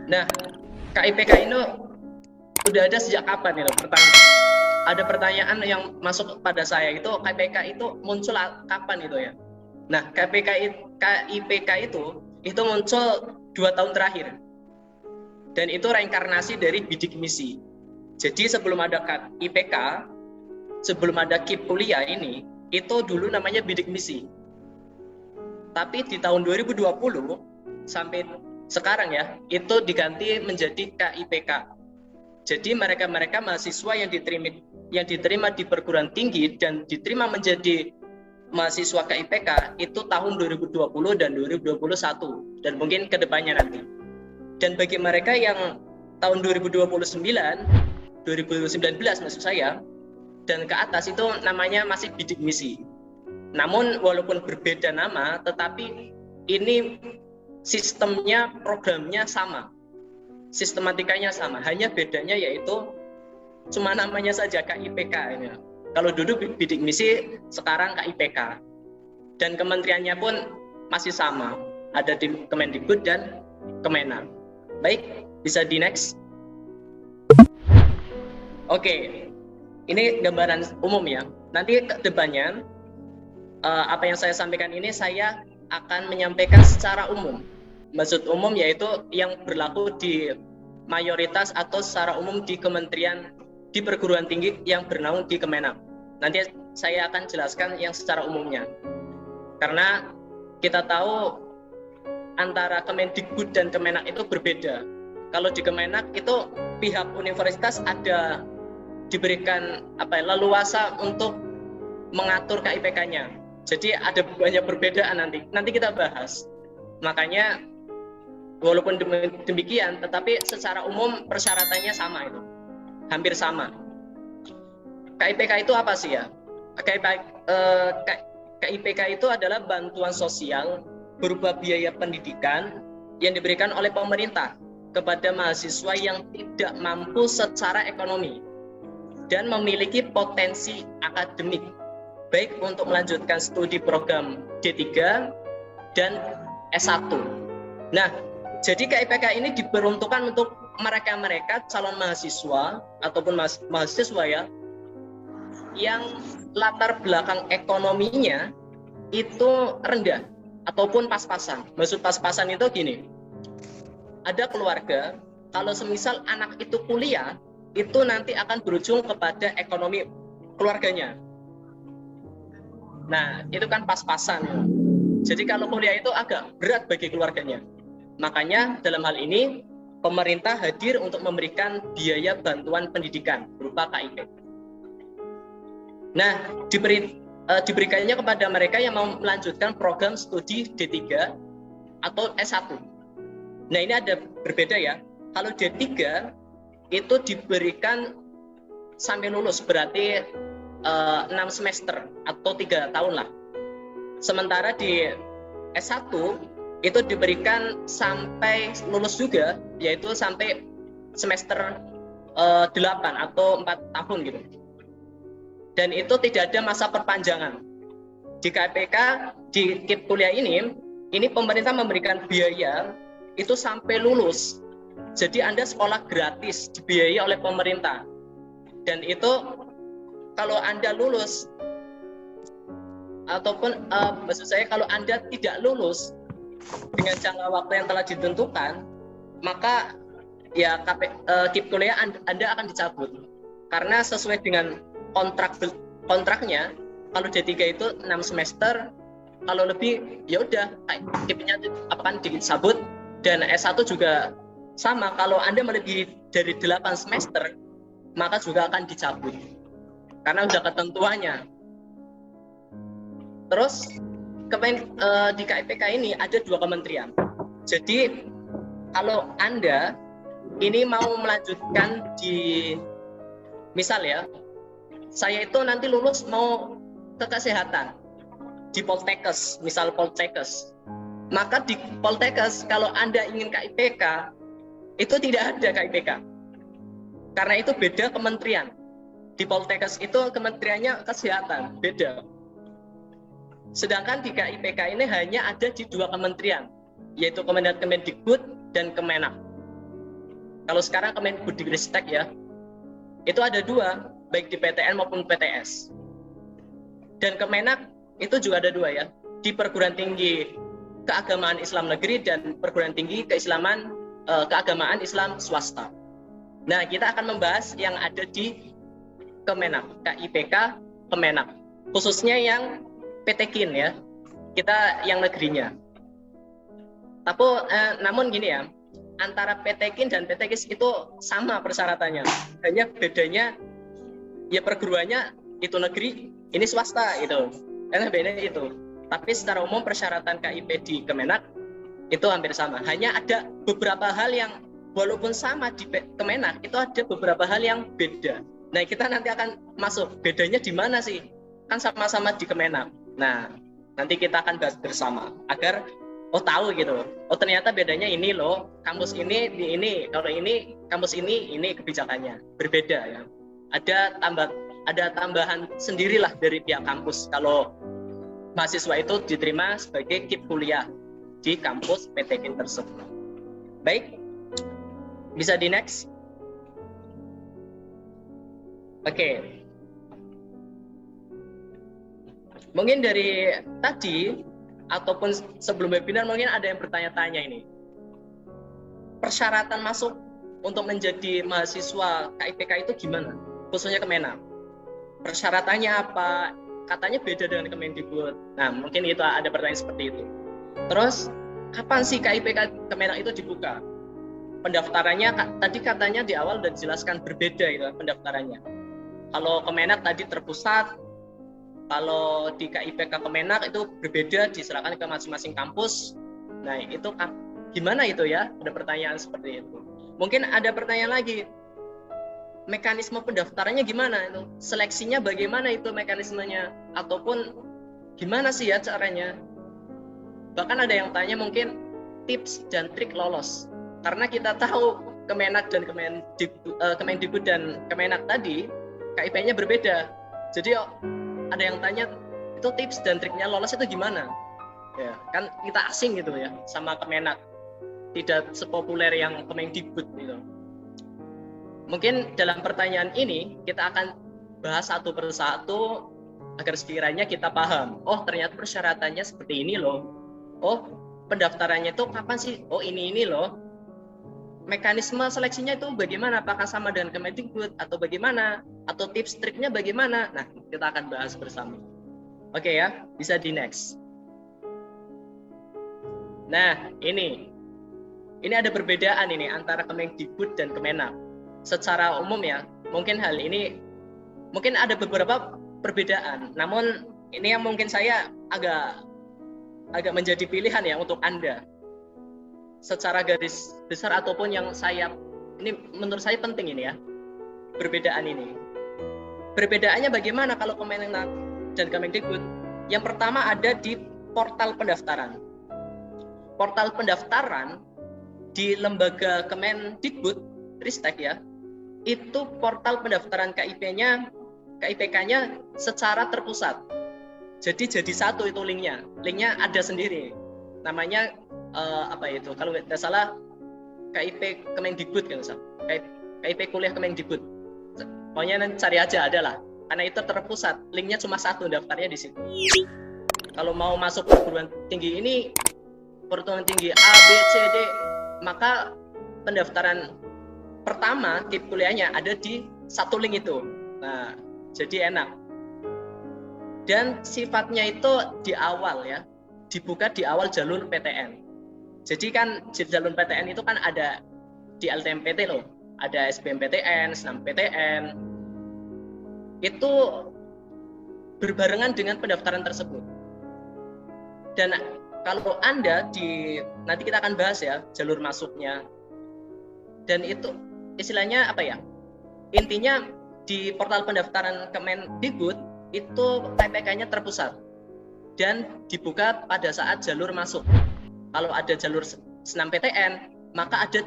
Nah, KIPK ini udah ada sejak kapan itu? Ada pertanyaan yang masuk pada saya itu, KIPK itu muncul kapan itu ya? Nah, KIPK itu muncul 2 tahun terakhir, dan itu reinkarnasi dari bidik misi. Jadi sebelum ada KIPK, sebelum ada KIP kuliah ini, itu dulu namanya bidik misi. Tapi di tahun 2020 sampai sekarang ya, itu diganti menjadi KIPK. Jadi mereka mahasiswa yang diterima di perguruan tinggi dan diterima menjadi mahasiswa KIPK itu tahun 2020 dan 2021 dan mungkin kedepannya nanti. Dan bagi mereka yang tahun 2019 maksud saya dan ke atas itu namanya masih bidik misi. Namun walaupun berbeda nama, tetapi ini sistemnya, programnya sama, sistematikanya sama. Hanya bedanya yaitu cuma namanya saja KIPK ini. Kalau dulu bidik misi, sekarang KIPK. Dan kementeriannya pun masih sama, ada di Kemendikbud dan Kemenak. Baik, bisa di next. Oke, ini gambaran umum ya. Nanti ke depannya apa yang saya sampaikan ini saya akan menyampaikan secara umum. Maksud umum yaitu yang berlaku di mayoritas atau secara umum di kementerian, di perguruan tinggi yang bernaung di Kemenak. Nanti saya akan jelaskan yang secara umumnya. Karena kita tahu antara Kemendikbud dan Kemenak itu berbeda. Kalau di Kemenak itu pihak universitas ada diberikan leluasa untuk mengatur KIPK-nya. Jadi ada banyak perbedaan nanti kita bahas. Makanya walaupun demikian, tetapi secara umum persyaratannya sama itu, hampir sama. KIPK itu apa sih ya? KIPK itu adalah bantuan sosial berupa biaya pendidikan yang diberikan oleh pemerintah kepada mahasiswa yang tidak mampu secara ekonomi dan memiliki potensi akademik, baik untuk melanjutkan studi program D3 dan S1. Nah, jadi KIPK ini diperuntukkan untuk mereka calon mahasiswa ataupun mahasiswa ya, yang latar belakang ekonominya itu rendah ataupun pas-pasan. Maksud pas-pasan itu gini, ada keluarga, kalau semisal anak itu kuliah, itu nanti akan berujung kepada ekonomi keluarganya. Nah, itu kan pas-pasan. Jadi kalau kuliah itu agak berat bagi keluarganya. Makanya dalam hal ini, pemerintah hadir untuk memberikan biaya bantuan pendidikan berupa KIP. Nah, diberikannya kepada mereka yang mau melanjutkan program studi D3 atau S1. Nah, ini ada berbeda ya. Kalau D3 itu diberikan sampai lulus, berarti 6 semester atau 3 tahun lah. Sementara di S1 itu diberikan sampai lulus juga, yaitu sampai semester 8 atau 4 tahun gitu. Dan itu tidak ada masa perpanjangan. Di KIPK, di KIP kuliah ini pemerintah memberikan biaya itu sampai lulus. Jadi Anda sekolah gratis, dibiayai oleh pemerintah. Dan itu kalau Anda lulus, ataupun maksud saya kalau Anda tidak lulus dengan jangka waktu yang telah ditentukan, maka ya KIP kuliah Anda akan dicabut. Karena sesuai dengan kontraknya, kalau D3 itu 6 semester, kalau lebih ya udah KIP-nya akan dicabut. Dan S1 juga sama, kalau Anda melebihi dari 8 semester, maka juga akan dicabut. Karena udah ketentuannya. Terus di KIPK ini ada 2 kementerian. Jadi kalau Anda ini mau melanjutkan di, misal ya, saya itu nanti lulus mau ke kesehatan di Poltekkes, misal Poltekkes. Maka di Poltekkes kalau Anda ingin KIPK, itu tidak ada KIPK. Karena itu beda kementerian. Di Poltekkes itu kementeriannya kesehatan, beda. Sedangkan di KIPK ini hanya ada di 2 kementerian, yaitu Kemendikbud dan Kemenak. Kalau sekarang Kemendikbudristek ya, itu ada 2, baik di PTN maupun PTS. Dan Kemenak itu juga ada 2 ya, di perguruan tinggi keagamaan Islam negeri dan perguruan tinggi keagamaan Islam swasta. Nah, kita akan membahas yang ada di Kemenak, KIPK Kemenak, khususnya yang PTKIN ya, kita yang negerinya. Tapi namun gini ya, antara PTKIN dan PTKIS itu sama persyaratannya, hanya bedanya ya perguruannya itu negeri, ini swasta gitu, karena bedanya itu. Tapi secara umum persyaratan KIP di Kemenak itu hampir sama, hanya ada beberapa hal yang walaupun sama di Kemenak itu ada beberapa hal yang beda. Nah, kita nanti akan masuk bedanya di mana sih, kan sama-sama di Kemenak. Nah, nanti kita akan bahas bersama agar tahu gitu, ternyata bedanya ini loh, kampus ini di ini, kalau ini kampus ini kebijakannya berbeda ya. Ada tambahan sendirilah dari pihak kampus kalau mahasiswa itu diterima sebagai KIP kuliah di kampus PTKIN tersebut. Baik, bisa di next. Oke. Mungkin dari tadi ataupun sebelum webinar mungkin ada yang bertanya-tanya ini. Persyaratan masuk untuk menjadi mahasiswa KIPK itu gimana? Khususnya Kemenak. Persyaratannya apa? Katanya beda dengan Kemendikbud. Nah, mungkin itu ada pertanyaan seperti itu. Terus, kapan sih KIPK Kemenak itu dibuka? Pendaftarannya tadi katanya di awal sudah dijelaskan berbeda itu pendaftarannya. Kalau Kemenak tadi terpusat, kalau di KIPK Kemenak itu berbeda, diserahkan ke masing-masing kampus. Nah, itu gimana itu ya? Ada pertanyaan seperti itu. Mungkin ada pertanyaan lagi, mekanisme pendaftarannya gimana itu? Seleksinya bagaimana itu mekanismenya? Ataupun gimana sih ya caranya? Bahkan ada yang tanya mungkin tips dan trik lolos. Karena kita tahu Kemenak dan Kemendikbud dan Kemenak tadi KIP-nya berbeda. Jadi ada yang tanya itu tips dan triknya lolos itu gimana? Ya, kan kita asing gitu ya sama Kemenak. Tidak sepopuler yang Kemendikbud gitu. Mungkin dalam pertanyaan ini kita akan bahas satu persatu agar sekiranya kita paham. Oh, ternyata persyaratannya seperti ini loh. Oh, pendaftarannya itu kapan sih? Oh, ini loh. Mekanisme seleksinya itu bagaimana? Apakah sama dengan Kemendikbud atau bagaimana? Atau tips triknya bagaimana? Nah, kita akan bahas bersama. Oke ya, bisa di next. Nah, ini ada perbedaan ini antara Kemendikbud dan Kemenak. Secara umum ya, mungkin hal ini mungkin ada beberapa perbedaan. Namun ini yang mungkin saya agak menjadi pilihan ya untuk Anda. Secara garis besar ataupun yang ini menurut saya penting ini ya, perbedaan ini. Perbedaannya bagaimana kalau Kemenak dan Kemendikbud? Yang pertama ada di portal pendaftaran. Portal pendaftaran di lembaga Kemendikbud Ristek ya, itu portal pendaftaran KIPK-nya secara terpusat. Jadi satu itu linknya ada sendiri. Namanya kalau nggak salah KIP Kemendikbud kan, KIP kuliah Kemendikbud. Pokoknya nanti cari aja, ada lah. Karena itu terpusat, linknya cuma satu, daftarnya di situ. Kalau mau masuk perguruan tinggi ini, perguruan tinggi A, B, C, D, maka pendaftaran pertama KIP kuliahnya ada di satu link itu. Nah, jadi enak. Dan sifatnya itu di awal ya, dibuka di awal jalur PTN. Jadi kan jalur PTN itu kan ada di LTMPT loh, ada SBMPTN, SNMPTN. Itu berbarengan dengan pendaftaran tersebut. Dan kalau Anda nanti kita akan bahas ya jalur masuknya. Dan itu istilahnya apa ya? Intinya di portal pendaftaran Kemendikbud itu KIPK-nya terpusat dan dibuka pada saat jalur masuk. Kalau ada jalur SNMPTN, maka ada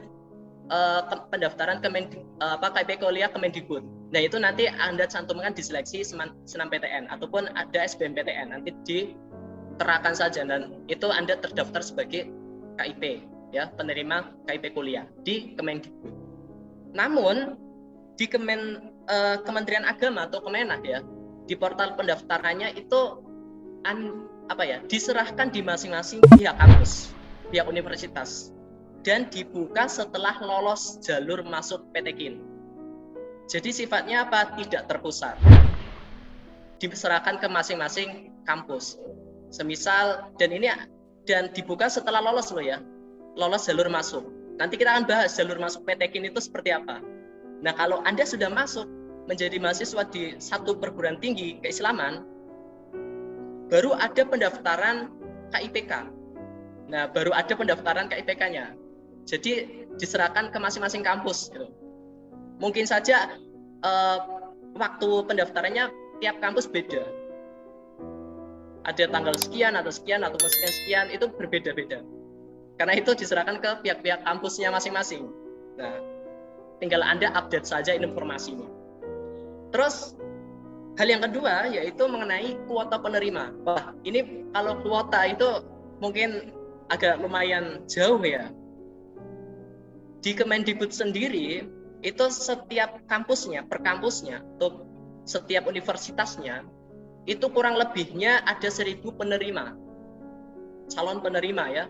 pendaftaran KIP kuliah Kemendikbud. Nah, itu nanti Anda cantumkan di seleksi SNMPTN ataupun ada SBMPTN, nanti diterakan saja dan itu Anda terdaftar sebagai KIP ya, penerima KIP kuliah di Kemendikbud. Namun di Kementerian Agama atau Kemenak ya, di portal pendaftarannya itu diserahkan di masing-masing pihak kampus, pihak universitas, dan dibuka setelah lolos jalur masuk PTKIN. Jadi sifatnya tidak terpusat, diserahkan ke masing-masing kampus. Semisal dan dibuka setelah lolos loh ya, lolos jalur masuk. Nanti kita akan bahas jalur masuk PTKIN itu seperti apa. Nah, kalau Anda sudah masuk menjadi mahasiswa di satu perguruan tinggi keislaman, baru ada pendaftaran KIPK. Nah, baru ada pendaftaran KIPK-nya. Jadi diserahkan ke masing-masing kampus gitu. Mungkin saja waktu pendaftarannya tiap kampus beda. Ada tanggal sekian atau sekian itu berbeda-beda. Karena itu diserahkan ke pihak-pihak kampusnya masing-masing. Nah, tinggal Anda update saja informasinya. Terus hal yang kedua yaitu mengenai kuota penerima. Wah, ini kalau kuota itu mungkin agak lumayan jauh ya. Di Kemendikbud sendiri itu setiap kampusnya, per kampusnya, atau setiap universitasnya itu kurang lebihnya ada 1.000 penerima, calon penerima ya,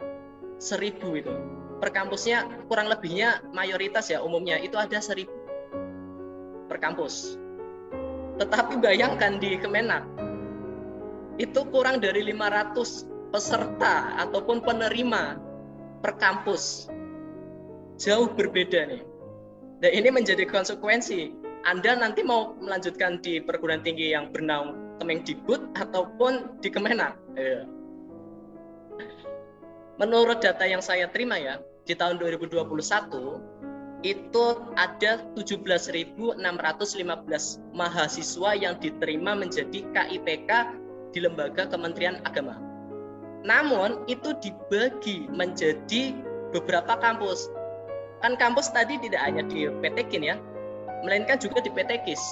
1.000 itu. Per kampusnya kurang lebihnya mayoritas ya, umumnya itu ada 1.000 per kampus. Tetapi bayangkan di Kemenak itu kurang dari 500 peserta ataupun penerima per kampus. Jauh berbeda nih. Dan ini menjadi konsekuensi. Anda nanti mau melanjutkan di perguruan tinggi yang bernaung Kemendikbud ataupun di Kemenak. Menurut data yang saya terima ya, di tahun 2021 itu ada 17.615 mahasiswa yang diterima menjadi KIPK di lembaga Kementerian Agama. Namun itu dibagi menjadi beberapa kampus. Kan kampus tadi tidak hanya di PTKIN ya, melainkan juga di PTKIS.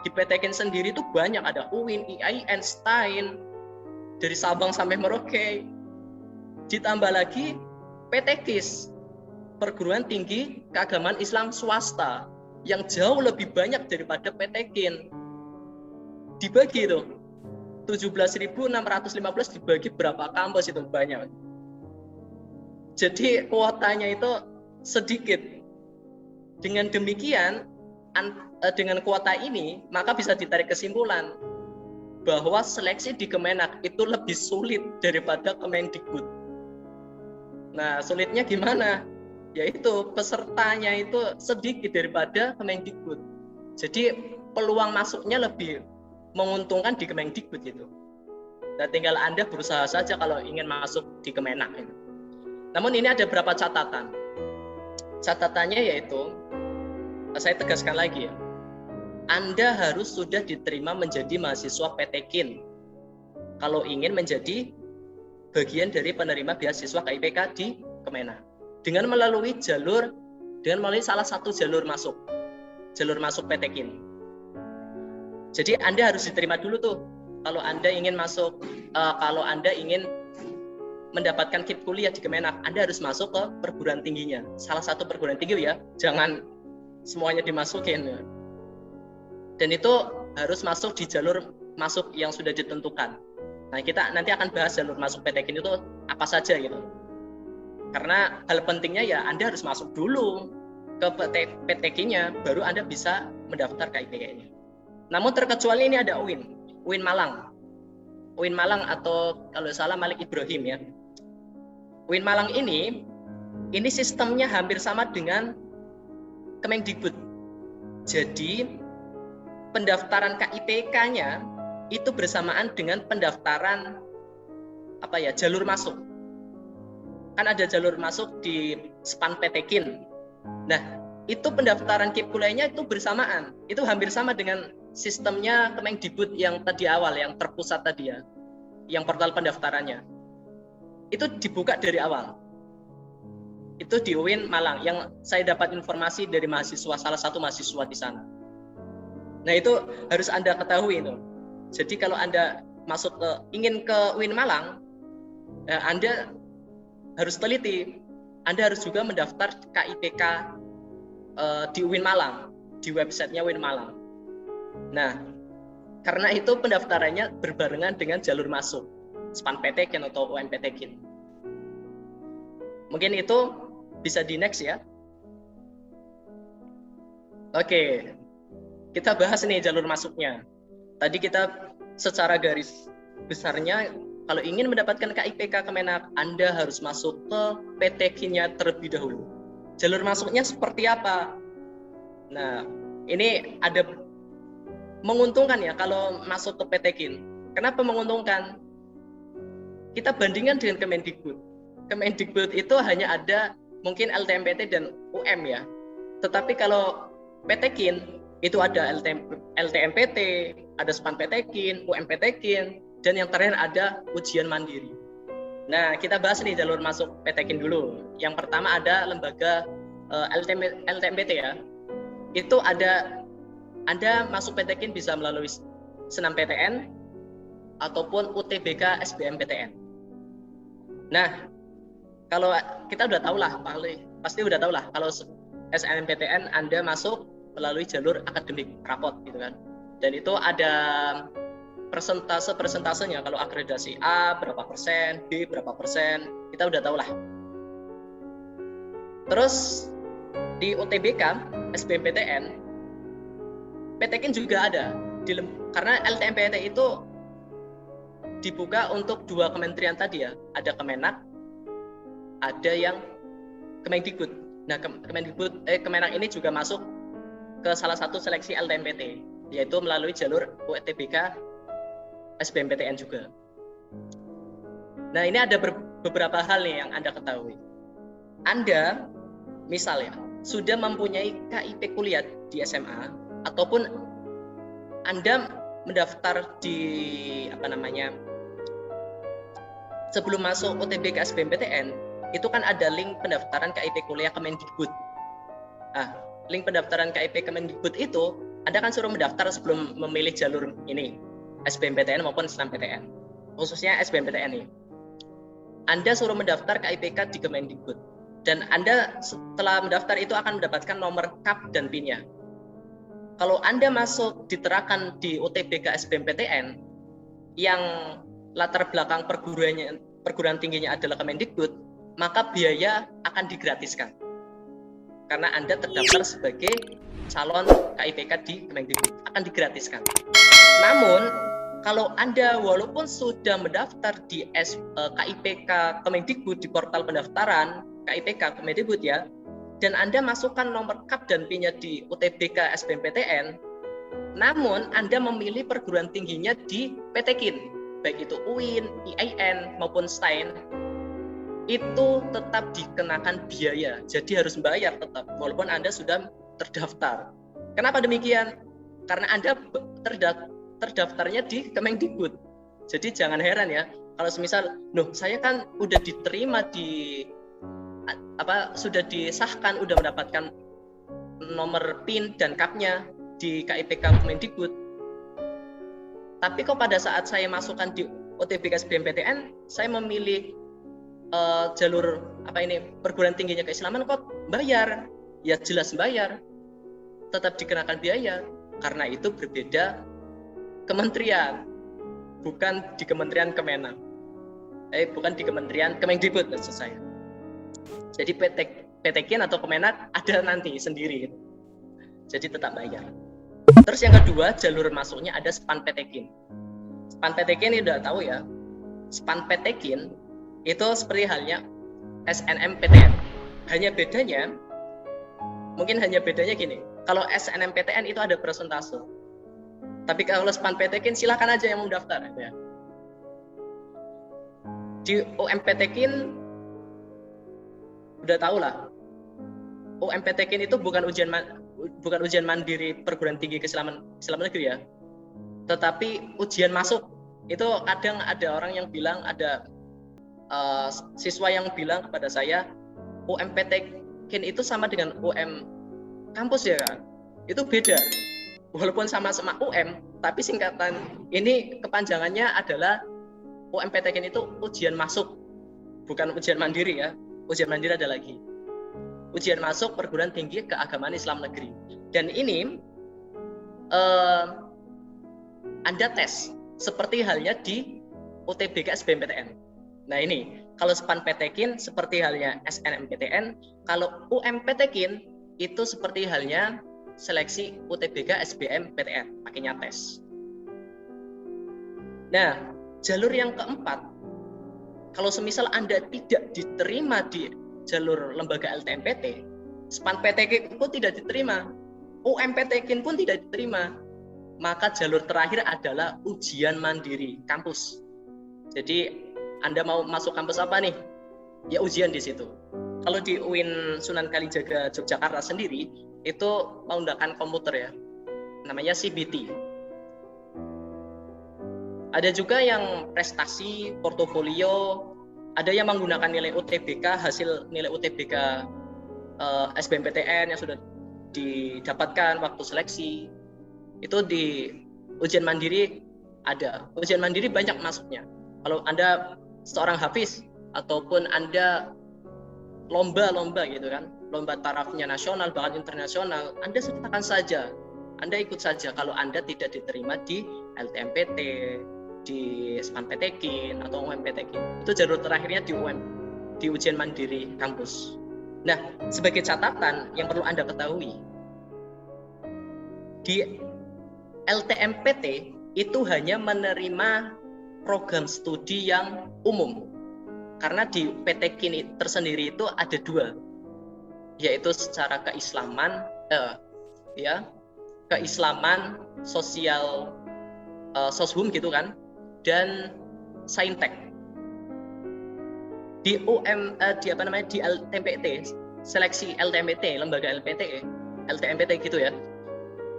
Di PTKIN sendiri itu banyak, ada UIN, IAIN, STAIN, dari Sabang sampai Merauke. Ditambah lagi PTKIS, perguruan tinggi keagamaan Islam swasta, yang jauh lebih banyak daripada PTKIN. Dibagi itu 17.615 dibagi berapa kampus, itu banyak. Jadi kuotanya itu sedikit. Dengan demikian, dengan kuota ini maka bisa ditarik kesimpulan bahwa seleksi di Kemenak itu lebih sulit daripada Kemendikbud. Nah, sulitnya gimana? Yaitu pesertanya itu sedikit daripada Kemendikbud. Jadi peluang masuknya lebih menguntungkan di Kemendikbud itu. Nah, tinggal Anda berusaha saja kalau ingin masuk di Kemenak itu. Namun ini ada beberapa catatan. Catatannya yaitu, saya tegaskan lagi ya, Anda harus sudah diterima menjadi mahasiswa PTKIN kalau ingin menjadi bagian dari penerima beasiswa KIPK di Kemenak, dengan melalui salah satu jalur masuk PTKIN. Jadi Anda harus diterima dulu tuh kalau Anda ingin masuk, kalau Anda ingin mendapatkan KIP kuliah di Kemenak, Anda harus masuk ke perguruan tingginya, salah satu perguruan tinggi ya, jangan semuanya dimasukin ya. Dan itu harus masuk di jalur masuk yang sudah ditentukan. Nah, kita nanti akan bahas jalur masuk PTKIN itu apa saja gitu. Karena hal pentingnya ya Anda harus masuk dulu ke PTKIN-nya, baru Anda bisa mendaftar ke IPK-nya. Namun terkecuali ini ada UIN Malang atau kalau salah Malik Ibrahim ya. UIN Malang ini sistemnya hampir sama dengan Kemendikbud. Jadi pendaftaran KIPK-nya itu bersamaan dengan pendaftaran jalur masuk. Kan ada jalur masuk di SPAN PTKIN. Nah, itu pendaftaran KIP kuliahnya itu bersamaan. Itu hampir sama dengan sistemnya Kemendikbud yang tadi awal, yang terpusat tadi ya, yang portal pendaftarannya. Itu dibuka dari awal. Itu di UIN Malang, yang saya dapat informasi dari salah satu mahasiswa di sana. Nah, itu harus Anda ketahui itu. Jadi kalau Anda ingin ke UIN Malang, Anda harus teliti. Anda harus juga mendaftar KIPK di UIN Malang, di websitenya UIN Malang. Nah, karena itu pendaftarannya berbarengan dengan jalur masuk SPANPTKIN atau UMPTKIN. Mungkin itu bisa di next ya. Oke, kita bahas nih jalur masuknya. Tadi kita secara garis besarnya, kalau ingin mendapatkan KIPK Kemenak, Anda harus masuk ke PTKIN-nya terlebih dahulu. Jalur masuknya seperti apa? Nah, ini ada menguntungkan ya kalau masuk ke PTKIN. Kenapa menguntungkan? Kita bandingkan dengan Kemendikbud. Kemendikbud itu hanya ada mungkin LTMPT dan UM ya. Tetapi kalau PTKIN itu ada LTMPT, ada SPANPTKIN, UMPTKIN, dan yang terakhir ada ujian mandiri. Nah, kita bahas nih jalur masuk PTKIN dulu. Yang pertama ada lembaga LTMPT ya. Itu ada Anda masuk PTKIN bisa melalui SNMPTN ataupun UTBK SBMPTN. Nah, kalau kita udah tahu lah, pasti udah tahu lah kalau SNMPTN Anda masuk melalui jalur akademik rapot gitu kan. Dan itu ada persentasenya, kalau akreditasi A berapa persen, B berapa persen, kita udah tahu lah. Terus di UTBK SBMPTN PTKIN juga ada karena LTMPT itu dibuka untuk dua kementerian tadi ya, ada Kemenak, ada yang Kemendikbud. Nah, Kemenak ini juga masuk ke salah satu seleksi LTMPT, yaitu melalui jalur UTBK SBMPTN juga. Nah, ini ada beberapa hal nih yang Anda ketahui. Anda misalnya sudah mempunyai KIP kuliah di SMA ataupun Anda mendaftar di sebelum masuk UTBK SBMPTN, itu kan ada link pendaftaran KIP kuliah Kemendikbud. Nah, link pendaftaran KIP Kemendikbud itu Anda kan suruh mendaftar sebelum memilih jalur ini, SBMPTN maupun SNMPTN, khususnya SBMPTN ini. Anda suruh mendaftar KIPK di Kemendikbud, dan Anda setelah mendaftar itu akan mendapatkan nomor KAP dan PIN-nya. Kalau Anda masuk diterapkan di UTBK SBMPTN yang latar belakang perguruan tingginya adalah Kemendikbud, maka biaya akan digratiskan karena Anda terdaftar sebagai calon KIPK di Kemendikbud, akan digratiskan. Namun kalau Anda walaupun sudah mendaftar di KIPK Kemendikbud di portal pendaftaran KIPK Kemendikbud ya, dan Anda masukkan nomor KAP dan PIN-nya di UTBK SBMPTN, namun Anda memilih perguruan tingginya di PTKIN, baik itu UIN, IAIN maupun STAIN, itu tetap dikenakan biaya. Jadi harus membayar tetap walaupun Anda sudah terdaftar. Kenapa demikian? Karena Anda terdaftarnya di Kemendikbud. Jadi jangan heran ya kalau semisal, saya kan udah diterima sudah disahkan, udah mendapatkan nomor PIN dan KAP-nya di KIPK Kemendikbud. Tapi kok pada saat saya masukkan di UTBK SBMPTN, saya memilih jalur perguruan tingginya keislaman kok bayar? Ya jelas bayar, tetap dikenakan biaya. Karena itu berbeda kementerian, bukan di Kementerian Kemenak, bukan di Kementerian Kemendikbud maksud saya. Jadi PTKIN atau Kemenak ada nanti sendiri, jadi tetap bayar. Terus yang kedua, jalur masuknya ada SPANPTKIN. SPANPTKIN ini udah tahu ya. SPANPTKIN itu seperti halnya SNMPTN. Mungkin hanya bedanya gini. Kalau SNMPTN itu ada persentase. Tapi kalau SPANPTKIN silakan aja yang mau daftar ya. Di UMPTKIN udah tahu lah. UMPTKIN itu bukan ujian mandiri perguruan tinggi Keislaman negeri ya. Tetapi ujian masuk. Itu kadang ada orang yang bilang, ada siswa yang bilang kepada saya, UMPTKIN itu sama dengan UM kampus ya kan? Itu beda. Walaupun sama-sama UM, tapi singkatan ini kepanjangannya adalah UMPTKIN itu ujian masuk, bukan ujian mandiri ya. Ujian mandiri ada lagi. ujian masuk perguruan tinggi keagamaan Islam negeri. Dan ini Anda tes seperti halnya di UTBK SBMPTN. Nah ini, kalau SPAN-PTKIN seperti halnya SNMPTN, kalau UMPTKIN itu seperti halnya seleksi UTBK SBMPTN, pakainya tes. Nah, jalur yang keempat, kalau semisal Anda tidak diterima di jalur lembaga LTMPT, SPAN-PTKIN pun tidak diterima, UMPTKIN pun tidak diterima, maka jalur terakhir adalah ujian mandiri kampus. Jadi Anda mau masuk kampus apa nih? Ya ujian di situ. Kalau di UIN Sunan Kalijaga Yogyakarta sendiri itu menggunakan komputer ya, namanya CBT. Ada juga yang prestasi, portofolio, ada yang menggunakan nilai UTBK, hasil nilai UTBK SBMPTN yang sudah didapatkan waktu seleksi. Itu di ujian mandiri ada. Ujian mandiri banyak masuknya. Kalau Anda seorang hafiz ataupun Anda lomba gitu kan, lomba tarafnya nasional bahkan internasional, Anda sertakan saja, Anda ikut saja. Kalau Anda tidak diterima di LTMPT, di SPAN-PTKIN atau UMPTKIN, itu jalur terakhirnya di di ujian mandiri kampus. Nah, sebagai catatan yang perlu Anda ketahui, di LTMPT itu hanya menerima program studi yang umum, karena di PTKIN tersendiri itu ada dua, yaitu secara keislaman, keislaman sosial, soshum gitu kan, dan saintek. Di di LTMPT, seleksi LTMPT, lembaga LTMPT gitu ya,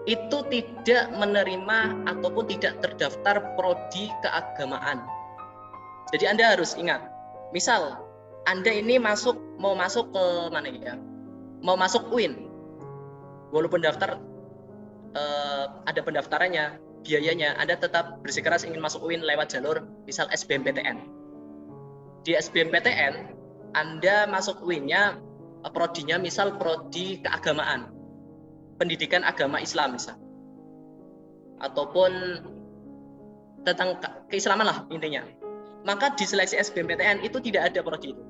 itu tidak menerima ataupun tidak terdaftar prodi keagamaan. Jadi Anda harus ingat, misal Anda ini mau masuk ke mana ya? Mau masuk UIN. Walaupun daftar ada pendaftarannya, biayanya, Anda tetap bersikeras ingin masuk UIN lewat jalur misal SBMPTN. Di SBMPTN Anda masuk UIN-nya, prodinya misal prodi keagamaan, pendidikan agama Islam misal, ataupun tentang keislaman lah intinya. Maka di seleksi SBMPTN itu tidak ada prodi itu,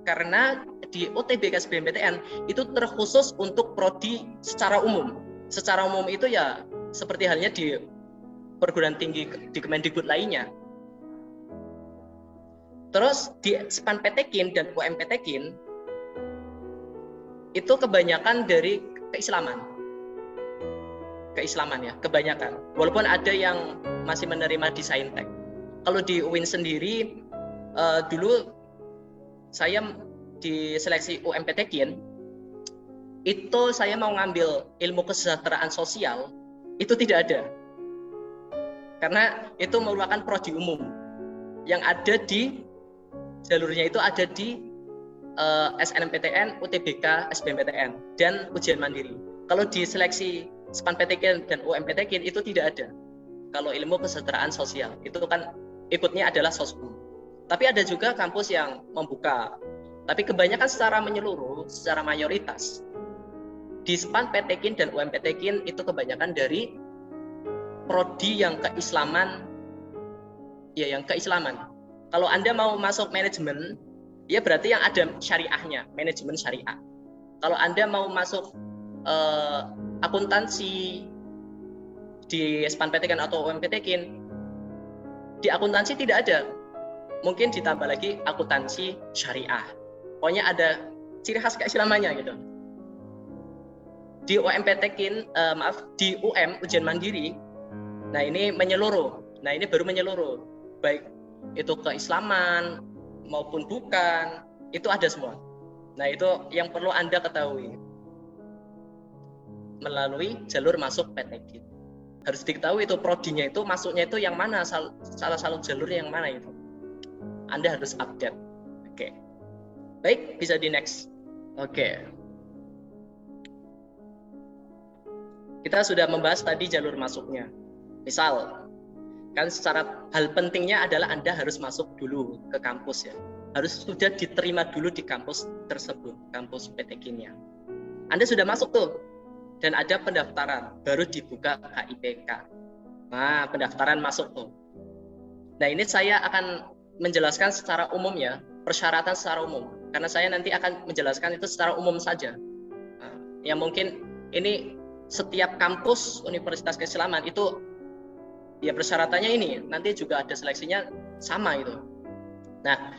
karena di UTBK SBMPTN itu terkhusus untuk prodi secara umum. Secara umum itu ya seperti halnya di perguruan tinggi di Kemendikbud lainnya. Terus di SPAN-PTKIN dan UMPTKIN itu kebanyakan dari keislaman ya, kebanyakan. Walaupun ada yang masih menerima di saintek. Kalau di UIN sendiri, dulu saya di seleksi UMPTKIN itu saya mau ngambil ilmu kesejahteraan sosial, itu tidak ada, karena itu merupakan prodi umum yang ada di jalurnya, itu ada di SNMPTN, UTBK, SBMPTN, dan ujian mandiri. Kalau di seleksi SPAN-PTKIN dan UMPTKIN itu tidak ada. Kalau ilmu kesejahteraan sosial itu kan ikutnya adalah soshum. Tapi ada juga kampus yang membuka. Tapi kebanyakan secara menyeluruh, secara mayoritas di SPAN-PTKIN dan UMPTKIN itu kebanyakan dari prodi yang keislaman, ya yang keislaman. Kalau Anda mau masuk manajemen, ya berarti yang ada syariahnya, manajemen syariah. Kalau Anda mau masuk akuntansi di SPAN-PTKIN atau UMPTKIN, di akuntansi tidak ada, mungkin ditambah lagi akuntansi syariah. Pokoknya ada ciri khas keislamannya gitu. Di UMPTKIN, di UM ujian mandiri, nah ini menyeluruh. Nah ini baru menyeluruh, baik itu keislaman maupun bukan, itu ada semua. Nah itu yang perlu Anda ketahui melalui jalur masuk PTKIN. Harus diketahui itu prodinya itu masuknya itu yang mana, salah satu jalurnya yang mana itu. Anda harus update. Oke. Baik, bisa di next. Oke. Kita sudah membahas tadi jalur masuknya. Misal, kan secara hal pentingnya adalah Anda harus masuk dulu ke kampus ya. harus sudah diterima dulu di kampus tersebut, kampus PT Kimia. Anda sudah masuk tuh, dan ada pendaftaran, baru dibuka KIPK. Nah, pendaftaran masuk tuh. Nah, ini saya akan menjelaskan secara umum ya, persyaratan secara umum. Karena saya nanti akan menjelaskan itu secara umum saja. Nah, yang mungkin ini setiap kampus Universitas Keislaman itu ya persyaratannya ini, nanti juga ada seleksinya sama itu. Nah,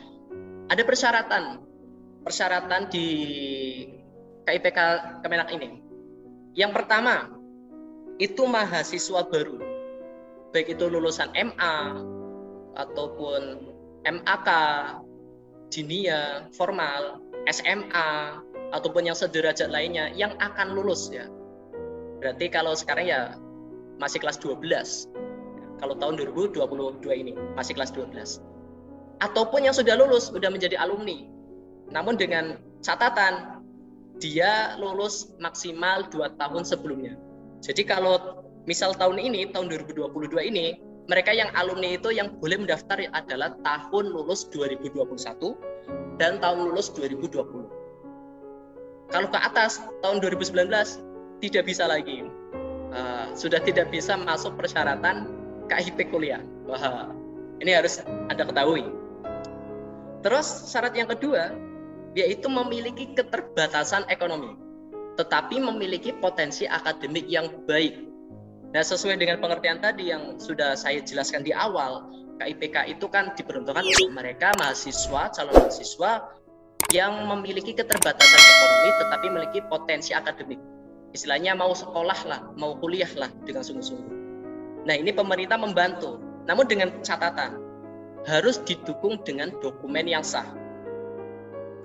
ada persyaratan di KIPK Kemenak ini. Yang pertama, itu mahasiswa baru, baik itu lulusan MA ataupun MAK, dinia, formal, SMA, ataupun yang sederajat lainnya yang akan lulus ya. Berarti kalau sekarang ya masih kelas 12. Kalau tahun 2022 ini masih kelas 12. Ataupun yang sudah lulus, sudah menjadi alumni. Namun dengan catatan dia lulus maksimal 2 tahun sebelumnya. Jadi kalau misal tahun ini, tahun 2022 ini, mereka yang alumni itu yang boleh mendaftar adalah tahun lulus 2021 dan tahun lulus 2020. Kalau ke atas, tahun 2019 tidak bisa lagi. Sudah tidak bisa masuk persyaratan KIP kuliah. Wah, ini harus Anda ketahui. Terus syarat yang kedua, yaitu memiliki keterbatasan ekonomi, tetapi memiliki potensi akademik yang baik. Nah, sesuai dengan pengertian tadi yang sudah saya jelaskan di awal, KIPK itu kan diperuntukkan untuk mereka mahasiswa, calon mahasiswa yang memiliki keterbatasan ekonomi tetapi memiliki potensi akademik. Istilahnya mau sekolah lah, mau kuliah lah dengan sungguh-sungguh. Nah, ini pemerintah membantu, namun dengan catatan harus didukung dengan dokumen yang sah.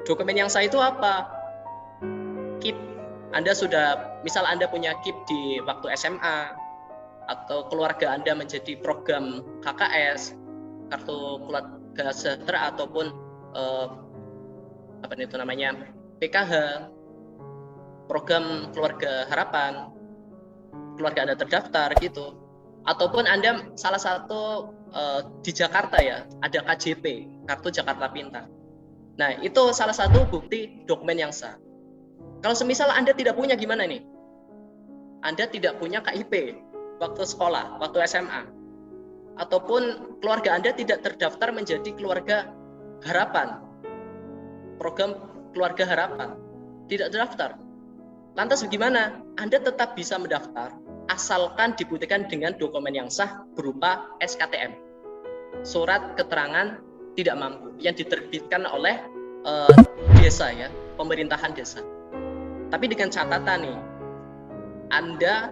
Dokumen yang sah itu apa? KIP. Anda sudah, misal Anda punya KIP di waktu SMA, atau keluarga Anda menjadi program KKS, kartu keluarga sejahtera, ataupun PKH, program keluarga harapan, keluarga Anda terdaftar gitu. Ataupun Anda salah satu di Jakarta ya, ada KJP, kartu Jakarta Pintar. Nah, itu salah satu bukti dokumen yang sah. Kalau semisal Anda tidak punya gimana nih? Anda tidak punya KIP waktu sekolah, waktu SMA. Ataupun keluarga Anda tidak terdaftar menjadi keluarga harapan. Program keluarga harapan. Tidak terdaftar. Lantas bagaimana? Anda tetap bisa mendaftar asalkan dibuktikan dengan dokumen yang sah berupa SKTM. Surat keterangan tidak mampu yang diterbitkan oleh desa ya, pemerintahan desa. Tapi dengan catatan nih, Anda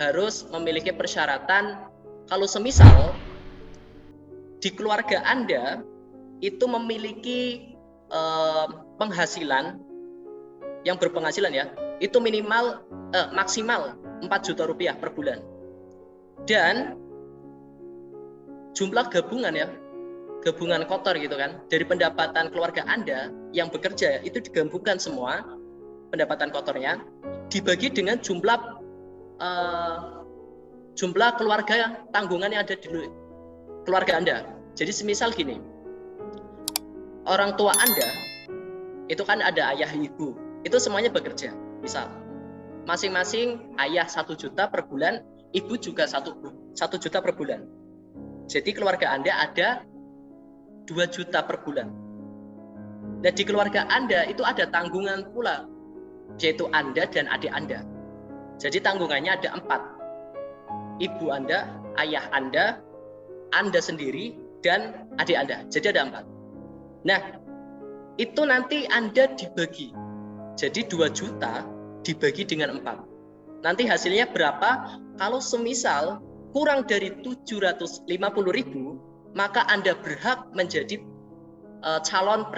harus memiliki persyaratan kalau semisal di keluarga Anda itu memiliki penghasilan yang berpenghasilan ya, itu minimal maksimal 4 juta rupiah per bulan. Dan jumlah gabungan ya, gabungan kotor gitu kan, dari pendapatan keluarga Anda yang bekerja itu digabungkan semua pendapatan kotornya dibagi dengan jumlah keluarga tanggungan yang ada di keluarga Anda. Jadi semisal gini, orang tua Anda itu kan ada ayah ibu, itu semuanya bekerja. Misal masing-masing ayah 1 juta per bulan, ibu juga 1 juta per bulan. Jadi keluarga Anda ada 2 juta per bulan. Nah, di keluarga Anda itu ada tanggungan pula, yaitu Anda dan adik Anda. Jadi tanggungannya ada 4. Ibu Anda, ayah Anda sendiri, dan adik Anda. Jadi ada 4. Nah, itu nanti Anda dibagi. Jadi 2 juta dibagi dengan 4. Nanti hasilnya berapa? Kalau semisal kurang dari 750.000, maka Anda berhak menjadi calon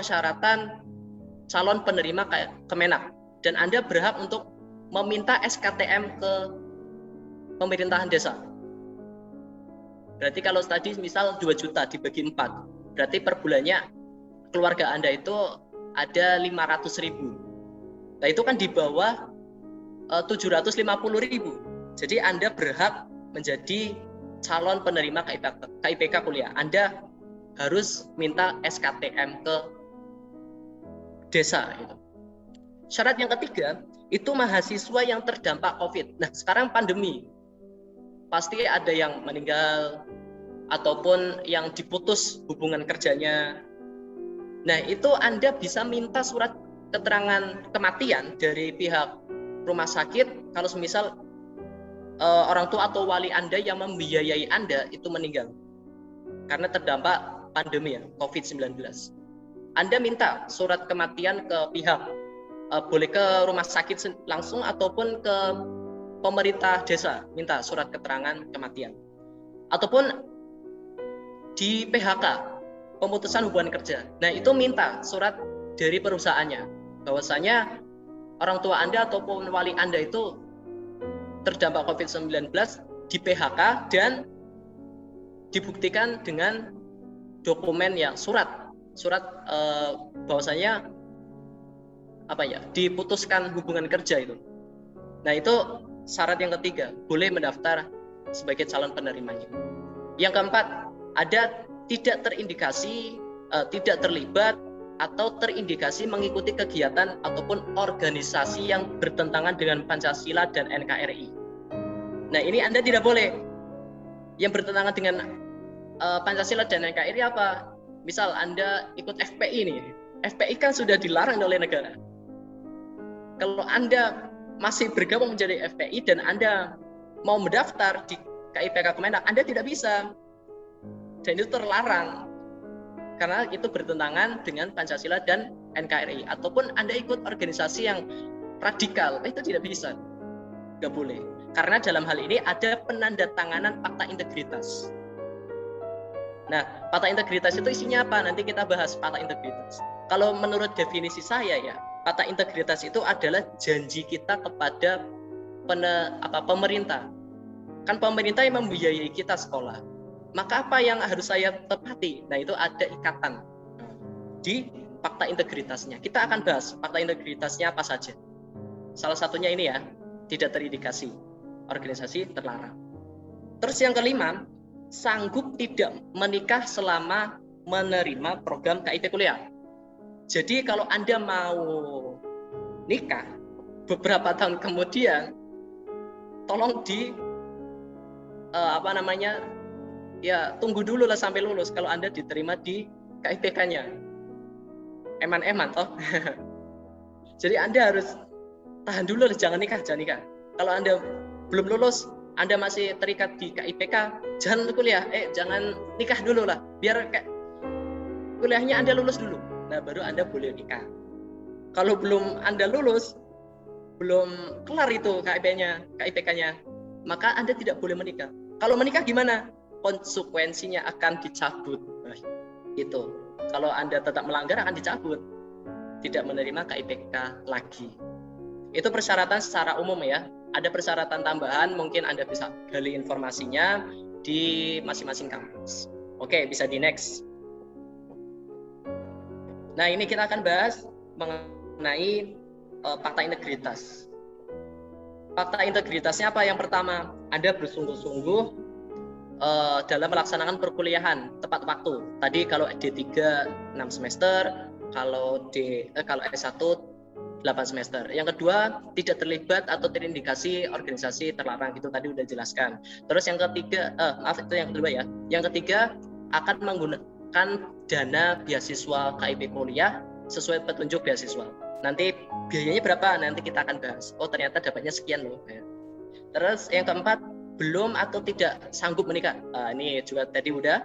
penerima Kemenak. Dan Anda berhak untuk meminta SKTM ke pemerintahan desa. Berarti kalau tadi misal 2 juta dibagi 4, berarti per bulannya keluarga Anda itu ada 500.000. Nah, itu kan di bawah 750.000. Jadi Anda berhak menjadi calon penerima KIPK kuliah. Anda harus minta SKTM ke desa. Gitu. Syarat yang ketiga, itu mahasiswa yang terdampak COVID. Nah, sekarang pandemi, pasti ada yang meninggal, ataupun yang diputus hubungan kerjanya. Nah, itu Anda bisa minta surat keterangan kematian dari pihak rumah sakit kalau semisal orang tua atau wali Anda yang membiayai Anda itu meninggal karena terdampak pandemi ya, COVID-19. Anda minta surat kematian ke pihak, boleh ke rumah sakit langsung ataupun ke pemerintah desa, minta surat keterangan kematian. Ataupun di PHK, pemutusan hubungan kerja. Nah, itu minta surat dari perusahaannya bahwasanya orang tua Anda ataupun wali Anda itu terdampak COVID-19 di PHK dan dibuktikan dengan dokumen ya, surat bahwasanya diputuskan hubungan kerja itu. Nah, itu syarat yang ketiga, boleh mendaftar sebagai calon penerimanya. Yang keempat, ada tidak terindikasi, tidak terlibat atau terindikasi mengikuti kegiatan ataupun organisasi yang bertentangan dengan Pancasila dan NKRI. Nah, ini Anda tidak boleh. Yang bertentangan dengan Pancasila dan NKRI apa? Misal Anda ikut FPI nih. FPI kan sudah dilarang oleh negara. Kalau Anda masih bergabung menjadi FPI dan Anda mau mendaftar di KIPK Kemenang, Anda tidak bisa. Dan itu terlarang. Karena itu bertentangan dengan Pancasila dan NKRI. Ataupun Anda ikut organisasi yang radikal, itu tidak bisa. Nggak boleh. Karena dalam hal ini ada penandatanganan fakta integritas. Nah, fakta integritas itu isinya apa? Nanti kita bahas fakta integritas. Kalau menurut definisi saya ya, fakta integritas itu adalah janji kita kepada pemerintah. Kan pemerintah yang membiayai kita sekolah. Maka apa yang harus saya tepati? Nah, itu ada ikatan di fakta integritasnya. Kita akan bahas fakta integritasnya apa saja. Salah satunya ini ya, tidak terindikasi organisasi terlarang. Terus yang kelima, sanggup tidak menikah selama menerima program KIP kuliah. Jadi kalau Anda mau nikah beberapa tahun kemudian, tolong tunggu dulu lah sampai lulus kalau Anda diterima di KIPK-nya. Eman-eman toh. Jadi Anda harus tahan dulu, jangan nikah. Kalau Anda belum lulus, Anda masih terikat di KIPK, jangan kuliah, jangan nikah dulu lah. Biar kuliahnya Anda lulus dulu. Nah, baru Anda boleh nikah. Kalau belum Anda lulus, belum kelar itu KIPK-nya, maka Anda tidak boleh menikah. Kalau menikah gimana? Konsekuensinya akan dicabut. Nah, itu. Kalau Anda tetap melanggar akan dicabut. Tidak menerima KIPK lagi. Itu persyaratan secara umum ya. Ada persyaratan tambahan, mungkin Anda bisa gali informasinya di masing-masing kampus. Oke, bisa di next. Nah, ini kita akan bahas mengenai fakta integritas. Fakta integritasnya apa? Yang pertama, Anda bersungguh-sungguh dalam melaksanakan perkuliahan tepat waktu. Tadi kalau D3 6 semester, kalau S1 8 semester. Yang kedua, tidak terlibat atau terindikasi organisasi terlarang, itu tadi udah jelaskan. Terus yang ketiga, itu yang kedua ya. Yang ketiga, akan menggunakan dana beasiswa KIP kuliah sesuai petunjuk beasiswa. Nanti biayanya berapa? Nanti kita akan bahas. Oh, ternyata dapatnya sekian loh. Terus yang keempat, belum atau tidak sanggup menikah. Ini juga tadi udah.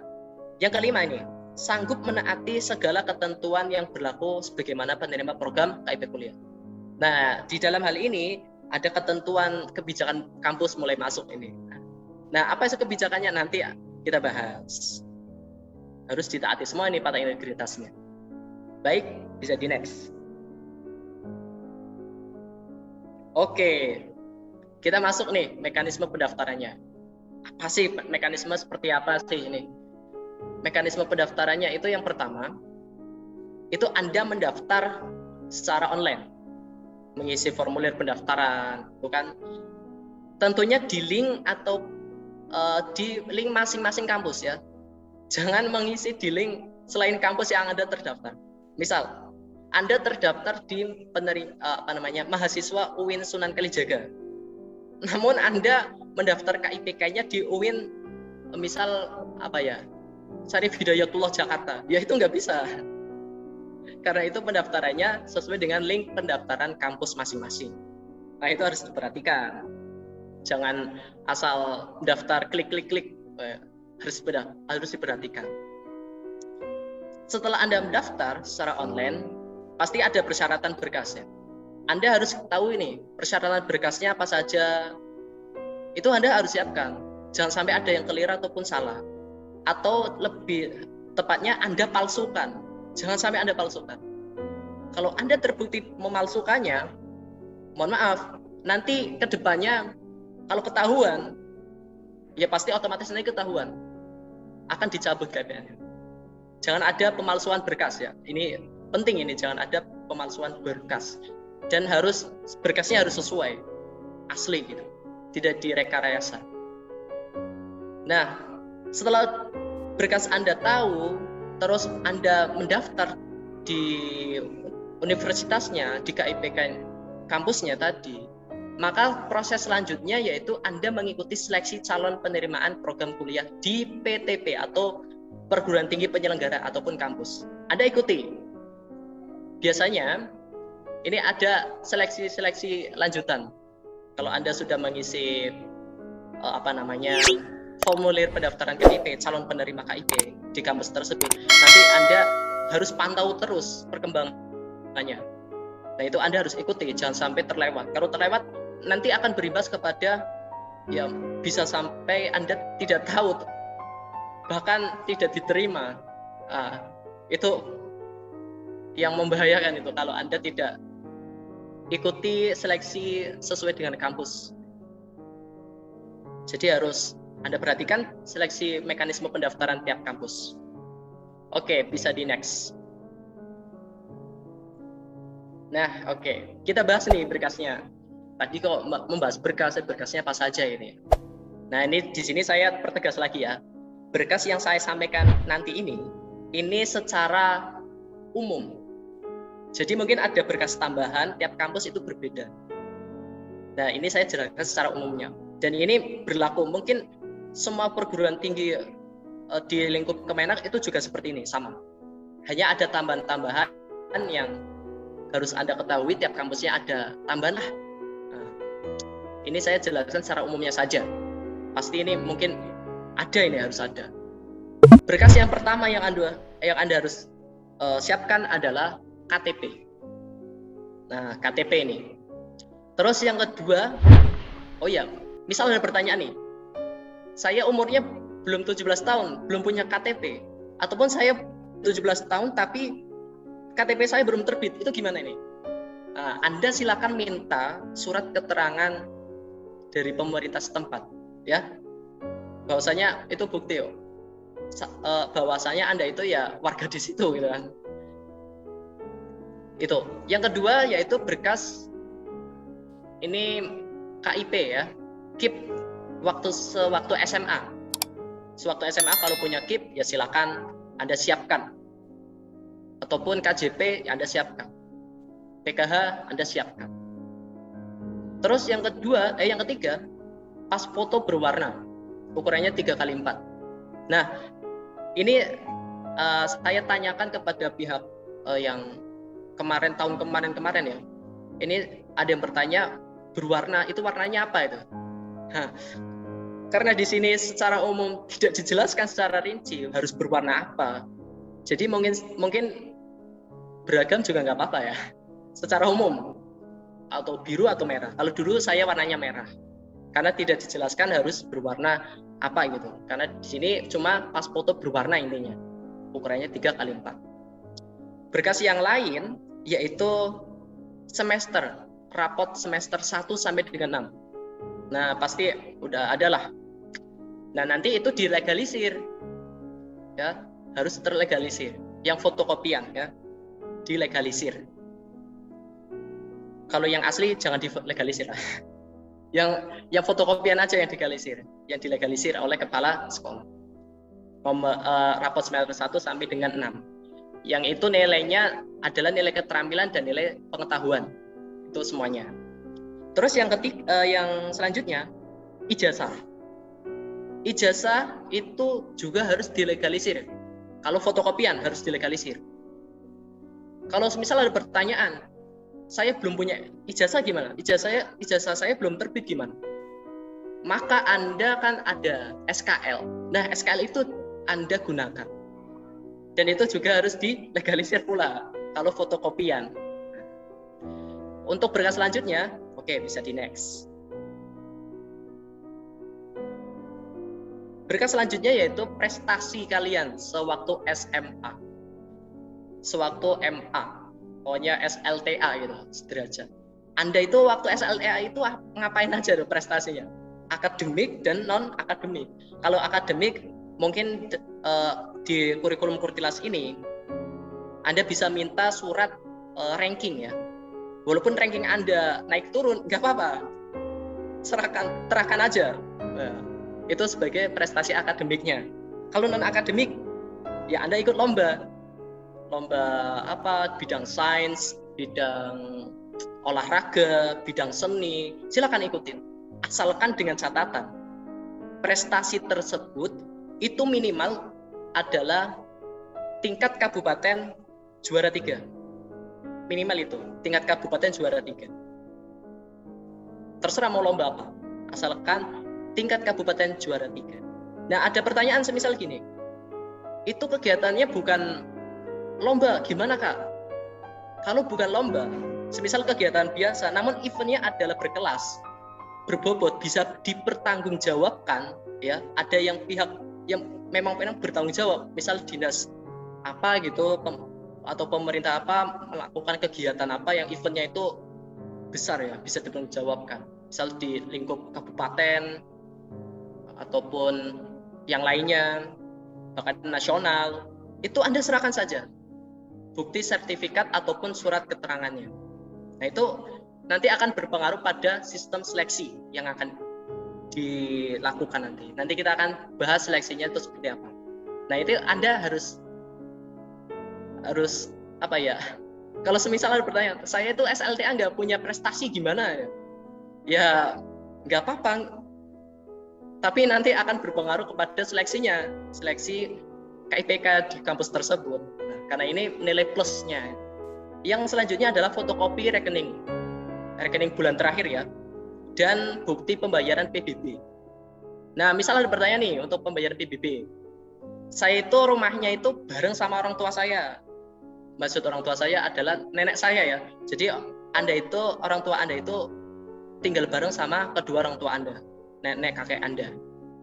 Yang kelima ini, sanggup menaati segala ketentuan yang berlaku sebagaimana penerima program KIP kuliah. Nah, di dalam hal ini ada ketentuan kebijakan kampus mulai masuk ini. Nah, apa sih kebijakannya nanti kita bahas. Harus ditaati semua ini fakta integritasnya. Baik, bisa di next. Oke. Kita masuk nih mekanisme pendaftarannya. Apa sih mekanisme seperti apa sih ini? Mekanisme pendaftarannya itu yang pertama, itu Anda mendaftar secara online, mengisi formulir pendaftaran, bukan? Tentunya di link atau di link masing-masing kampus ya. Jangan mengisi di link selain kampus yang Anda terdaftar. Misal, Anda terdaftar di mahasiswa UIN Sunan Kalijaga. Namun Anda mendaftar KIPK-nya di UIN misal Syarif Hidayatullah Jakarta. Ya itu nggak bisa. Karena itu pendaftarannya sesuai dengan link pendaftaran kampus masing-masing. Nah, itu harus diperhatikan. Jangan asal daftar klik. Harus diperhatikan. Setelah Anda mendaftar secara online, pasti ada persyaratan berkasnya. Anda harus tahu ini, persyaratan berkasnya apa saja. Itu Anda harus siapkan. Jangan sampai ada yang keliru ataupun salah. Atau lebih tepatnya Anda palsukan. Jangan sampai Anda palsukan. Kalau Anda terbukti memalsukannya, mohon maaf, nanti ke depannya kalau ketahuan, ya pasti otomatis nanti ketahuan. Akan dicabut KPN. Jangan ada pemalsuan berkas ya. Ini penting ini, jangan ada pemalsuan berkas. Dan berkasnya harus sesuai, asli gitu. Tidak direkayasa. Nah, setelah berkas Anda tahu, terus Anda mendaftar di universitasnya, di KIPK kampusnya tadi, maka proses selanjutnya yaitu Anda mengikuti seleksi calon penerimaan program kuliah di PTP atau perguruan tinggi penyelenggara ataupun kampus. Anda ikuti. Biasanya ini ada seleksi lanjutan. Kalau Anda sudah mengisi formulir pendaftaran KIP, calon penerima KIP di kampus tersebut, nanti Anda harus pantau terus perkembangannya. Nah, itu Anda harus ikuti, jangan sampai terlewat. Kalau terlewat, nanti akan berimbas kepada ya bisa sampai Anda tidak tahu, bahkan tidak diterima. Itu yang membahayakan itu kalau Anda tidak ikuti seleksi sesuai dengan kampus. Jadi harus Anda perhatikan seleksi mekanisme pendaftaran tiap kampus. Oke, bisa di next. Nah, oke. Kita bahas nih berkasnya. Tadi kok membahas berkasnya apa saja ini. Nah, ini di sini saya pertegas lagi ya. Berkas yang saya sampaikan nanti ini secara umum. Jadi mungkin ada berkas tambahan, tiap kampus itu berbeda. Nah, ini saya jelaskan secara umumnya. Dan ini berlaku mungkin semua perguruan tinggi di lingkup Kemenak itu juga seperti ini, sama. Hanya ada tambahan-tambahan yang harus Anda ketahui, tiap kampusnya ada tambahan lah. Nah, ini saya jelaskan secara umumnya saja. Pasti ini mungkin ada, ini harus ada. Berkas yang pertama yang Anda harus siapkan adalah KTP. Nah, KTP ini. Terus yang kedua, misal ada pertanyaan nih. Saya umurnya belum 17 tahun, belum punya KTP. Ataupun saya 17 tahun tapi KTP saya belum terbit. Itu gimana ini? Anda silakan minta surat keterangan dari pemerintah setempat, ya. Bahwasanya itu bukti, bahwasanya Anda itu ya warga di situ gitu kan. Itu. Yang kedua yaitu berkas ini KIP ya. KIP sewaktu SMA. Sewaktu SMA kalau punya KIP ya silakan Anda siapkan. Ataupun KJP Anda siapkan. PKH Anda siapkan. Terus yang ketiga, pas foto berwarna. Ukurannya 3x4. Nah, ini saya tanyakan kepada pihak yang tahun kemarin ya. Ini ada yang bertanya berwarna itu warnanya apa itu? Karena di sini secara umum tidak dijelaskan secara rinci harus berwarna apa. Jadi mungkin beragam juga nggak apa-apa ya. Secara umum atau biru atau merah. Kalau dulu saya warnanya merah. Karena tidak dijelaskan harus berwarna apa gitu. Karena di sini cuma pas foto berwarna intinya. Ukurannya 3x4. Berkas yang lain yaitu rapot semester 1 sampai dengan 6. Nah, pasti udah ada lah. Nah, nanti itu dilegalisir. Ya, harus terlegalisir. Yang fotokopian ya, dilegalisir. Kalau yang asli jangan dilegalisir lah. Yang fotokopian aja yang dilegalisir oleh kepala sekolah. Rapot semester 1 sampai dengan 6. Yang itu nilainya adalah nilai keterampilan dan nilai pengetahuan. Itu semuanya. Terus yang selanjutnya, ijazah. Ijazah itu juga harus dilegalisir. Kalau fotokopian harus dilegalisir. Kalau misal ada pertanyaan, saya belum punya ijazah gimana? Ijazah saya belum terbit gimana? Maka Anda kan ada SKL. Nah, SKL itu Anda gunakan. Dan itu juga harus dilegalisir pula kalau fotokopian. Untuk berkas selanjutnya, oke, bisa di next. Berkas selanjutnya yaitu prestasi kalian sewaktu SMA. Sewaktu MA. Pokoknya SLTA gitu, sederajat. Anda itu waktu SLTA itu ngapain aja tuh prestasinya? Akademik dan non-akademik. Kalau akademik, mungkin di kurikulum Kurtilas ini, Anda bisa minta surat ranking ya. Walaupun ranking Anda naik turun, nggak apa-apa. Serahkan aja. Nah, itu sebagai prestasi akademiknya. Kalau non-akademik, ya Anda ikut lomba apa, bidang sains, bidang olahraga, bidang seni, silakan ikutin. Asalkan dengan catatan, prestasi tersebut itu minimal adalah tingkat kabupaten juara 3. Minimal itu, tingkat kabupaten juara 3. Terserah mau lomba apa, asalkan tingkat kabupaten juara 3. Nah, ada pertanyaan semisal gini, itu kegiatannya bukan lomba, gimana Kak? Kalau bukan lomba, semisal kegiatan biasa, namun eventnya adalah berkelas, berbobot, bisa dipertanggungjawabkan, ya. Ada yang pihak yang memang bertanggung jawab, misal dinas apa gitu, atau pemerintah apa melakukan kegiatan apa yang eventnya itu besar ya, bisa dipertanggungjawabkan. Misal di lingkup kabupaten ataupun yang lainnya, bahkan nasional, itu Anda serahkan saja bukti sertifikat ataupun surat keterangannya. Nah, itu nanti akan berpengaruh pada sistem seleksi yang akan dilakukan nanti. Nanti kita akan bahas seleksinya itu seperti apa. Nah, itu Anda harus apa ya? Kalau semisal ada pertanyaan, saya itu SLTA nggak punya prestasi gimana ya? Ya nggak apa-apa. Tapi nanti akan berpengaruh kepada seleksinya, seleksi KIPK di kampus tersebut. Nah, karena ini nilai plusnya. Yang selanjutnya adalah fotokopi rekening bulan terakhir ya, dan bukti pembayaran PBB. Nah, misal ada pertanyaan nih untuk pembayaran PBB. Saya itu rumahnya itu bareng sama orang tua saya. Maksud orang tua saya adalah nenek saya ya. Jadi orang tua Anda itu tinggal bareng sama kedua orang tua Anda, nenek kakek Anda.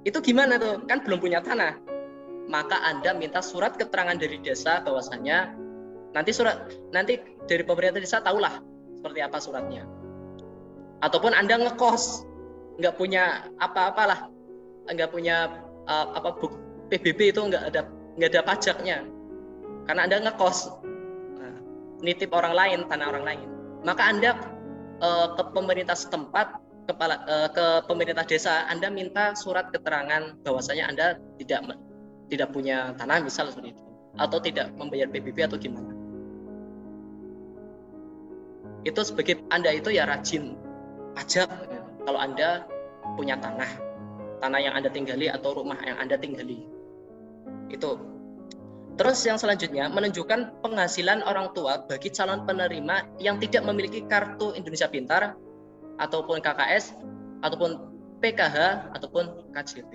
Itu gimana tuh? Kan belum punya tanah. Maka Anda minta surat keterangan dari desa bahwasannya nanti dari pemerintah desa tahulah seperti apa suratnya. Ataupun Anda ngekos, nggak punya apa-apalah, nggak punya PBB itu nggak ada pajaknya, karena Anda ngekos, nitip orang lain, tanah orang lain. Maka Anda ke pemerintah setempat, ke pemerintah desa, Anda minta surat keterangan bahwasanya Anda tidak punya tanah, misal seperti itu, atau tidak membayar PBB atau gimana. Itu sebagai Anda itu ya rajin pajak kalau Anda punya tanah yang Anda tinggali atau rumah yang Anda tinggali. Itu. Terus yang selanjutnya, menunjukkan penghasilan orang tua bagi calon penerima yang tidak memiliki kartu Indonesia Pintar ataupun KKS ataupun PKH ataupun KJP.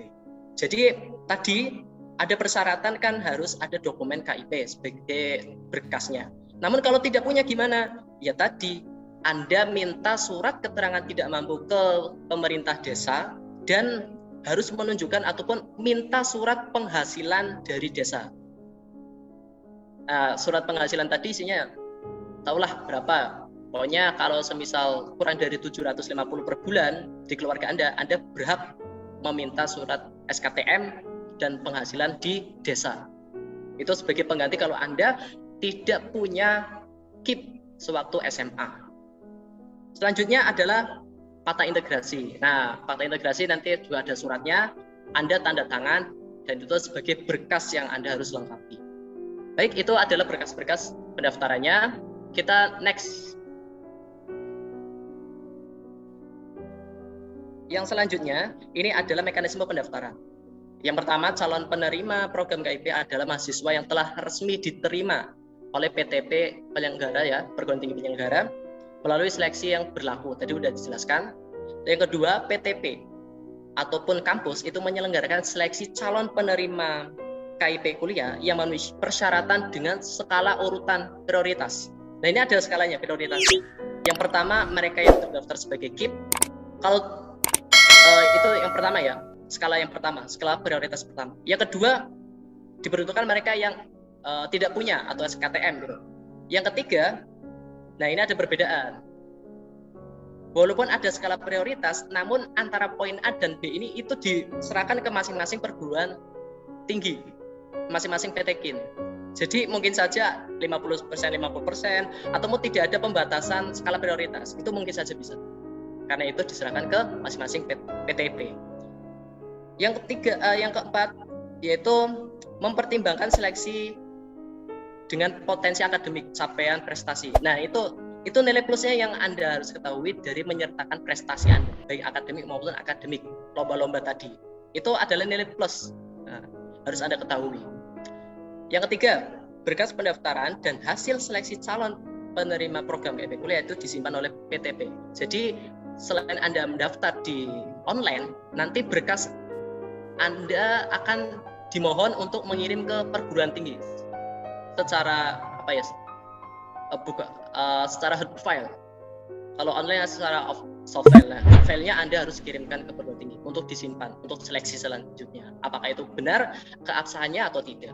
Jadi tadi ada persyaratan kan harus ada dokumen KIP sebagai berkasnya. Namun kalau tidak punya gimana? Ya tadi Anda minta surat keterangan tidak mampu ke pemerintah desa dan harus menunjukkan ataupun minta surat penghasilan dari desa. Surat penghasilan tadi isinya tahulah berapa. Pokoknya kalau semisal kurang dari 750 per bulan di keluarga Anda berhak meminta surat SKTM dan penghasilan di desa. Itu sebagai pengganti kalau Anda tidak punya KIP sewaktu SMA. Selanjutnya adalah fakta integrasi. Nah, fakta integrasi nanti juga ada suratnya, Anda tanda tangan, dan itu sebagai berkas yang Anda harus lengkapi. Baik, itu adalah berkas-berkas pendaftarannya. Kita next. Yang selanjutnya, ini adalah mekanisme pendaftaran. Yang pertama, calon penerima program KIP adalah mahasiswa yang telah resmi diterima oleh PTP penyelenggara ya, perguruan tinggi penyelenggara, melalui seleksi yang berlaku. Tadi sudah dijelaskan. Yang kedua, PTP ataupun kampus itu menyelenggarakan seleksi calon penerima KIP kuliah yang memenuhi persyaratan dengan skala urutan prioritas. Nah, ini ada skalanya prioritas. Yang pertama, mereka yang terdaftar sebagai KIP. Kalau itu yang pertama ya, skala yang pertama, skala prioritas pertama. Yang kedua, diperuntukkan mereka yang tidak punya atau SKTM gitu. Yang ketiga, nah ini ada perbedaan. Walaupun ada skala prioritas, namun antara poin A dan B ini itu diserahkan ke masing-masing perguruan tinggi, masing-masing PTKIN. Jadi mungkin saja 50%, 50%, atau mau tidak ada pembatasan skala prioritas, itu mungkin saja bisa. Karena itu diserahkan ke masing-masing PTP. Yang keempat, yaitu mempertimbangkan seleksi dengan potensi akademik, capaian prestasi. Nah, itu nilai plusnya yang Anda harus ketahui dari menyertakan prestasi Anda, baik akademik maupun akademik, lomba-lomba tadi. Itu adalah nilai plus. Nah, harus Anda ketahui. Yang ketiga, berkas pendaftaran dan hasil seleksi calon penerima program KIP kuliah itu disimpan oleh PTP. Jadi, selain Anda mendaftar di online, nanti berkas Anda akan dimohon untuk mengirim ke perguruan tinggi secara secara hard file. Kalau online secara soft file. Nah, filenya Anda harus kirimkan ke perguruan tinggi untuk disimpan untuk seleksi selanjutnya. Apakah itu benar keabsahannya atau tidak?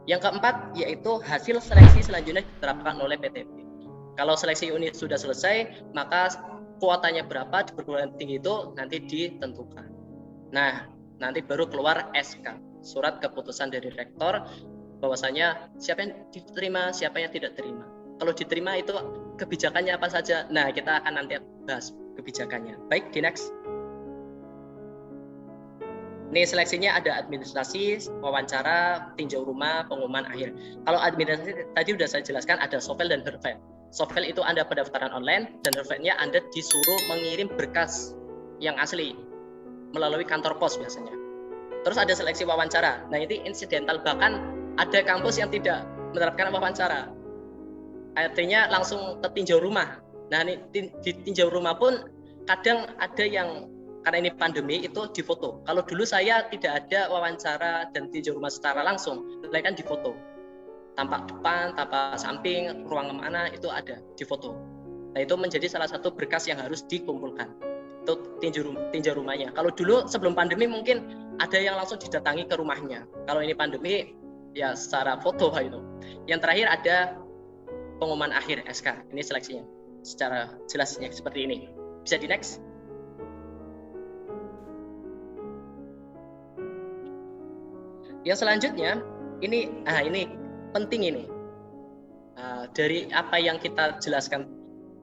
Yang keempat, yaitu hasil seleksi selanjutnya diterapkan oleh PTP. Kalau seleksi unit sudah selesai, maka kuotanya berapa di perguruan tinggi itu nanti ditentukan. Nah, nanti baru keluar SK, surat keputusan dari rektor bahwasanya siapa yang diterima, siapa yang tidak terima. Kalau diterima itu kebijakannya apa saja. Nah, kita akan nanti bahas kebijakannya. Baik, di next. Ini seleksinya ada administrasi, wawancara, tinjau rumah, pengumuman akhir. Kalau administrasi tadi sudah saya jelaskan ada softfile dan hardfile. Softfile itu Anda pendaftaran online dan hardfile-nya Anda disuruh mengirim berkas yang asli melalui kantor pos biasanya. Terus ada seleksi wawancara. Nah, ini insidental, bahkan ada kampus yang tidak menerapkan wawancara. Artinya langsung ke tinjau rumah. Nah, ini di tinjau rumah pun kadang ada yang karena ini pandemi itu difoto. Kalau dulu saya tidak ada wawancara dan tinjau rumah secara langsung, melainkan difoto. Tampak depan, tampak samping, ruang mana itu ada difoto. Nah, itu menjadi salah satu berkas yang harus dikumpulkan. Itu tinjau rumahnya. Kalau dulu sebelum pandemi mungkin ada yang langsung didatangi ke rumahnya. Kalau ini pandemi ya secara foto itu. Yang terakhir ada pengumuman akhir SK. Ini seleksinya secara jelasnya seperti ini. Bisa di next. Yang selanjutnya ini penting ini. Dari apa yang kita jelaskan